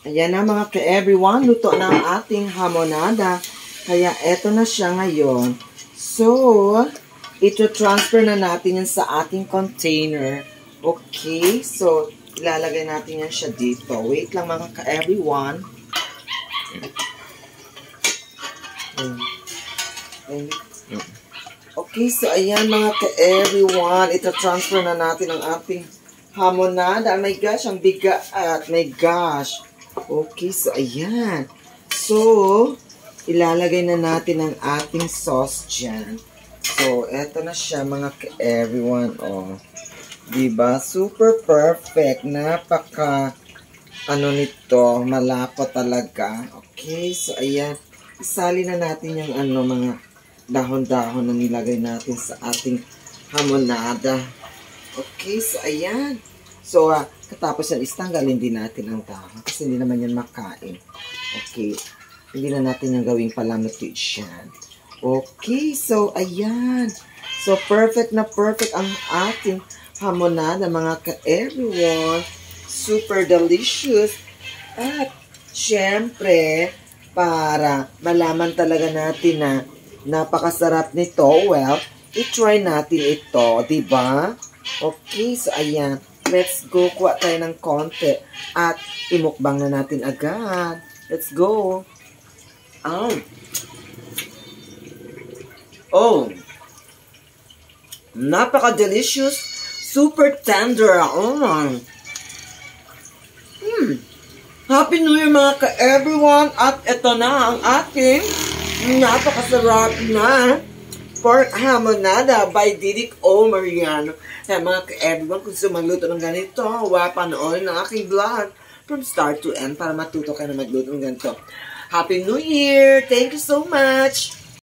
Ayan na mga ka-everyone, luto na ang ating hamonada. Kaya eto na siya ngayon. So, ito transfer na natin yan sa ating container. Okay, so ilalagay natin yan siya dito. Wait lang mga ka-everyone. Okay, so ayan mga ka-everyone, ito transfer na natin ang ating hamonada. Oh my gosh, ang bigat. My gosh. Okay, so ayan. So, ilalagay na natin ang ating sauce dyan. So, eto na siya mga everyone. Oh, diba? Super perfect. Napaka, nito, malapot talaga. Okay, so ayan. Isali na natin yung mga dahon-dahon na nilagay natin sa ating hamonada. Okay, so ayan. So, katapos yan, istanggalin din natin ang dahon. Kasi hindi naman yan makain. Okay. Hindi na natin yung gawing palamuti yan. Okay, so, ayan. So, perfect na perfect ang ating hamonada, mga ka-everyone. Super delicious. At, syempre, para malaman talaga natin na napakasarap nito, well, i-try natin ito, diba? Okay, so, ayan. Let's go. Kuha tayo ng konti. At imukbang na natin agad. Let's go. Oh. Napaka-delicious. Super tender. Happy New Year mga ka-everyone. At ito na ang ating napakasarap na pork hamonada by Didik O. Mariano. Kaya mga ka-everyone, kung gusto magluto ng ganito, panoorin ng aking vlog from start to end para matuto ka na magluto ng ganito. Happy New Year! Thank you so much!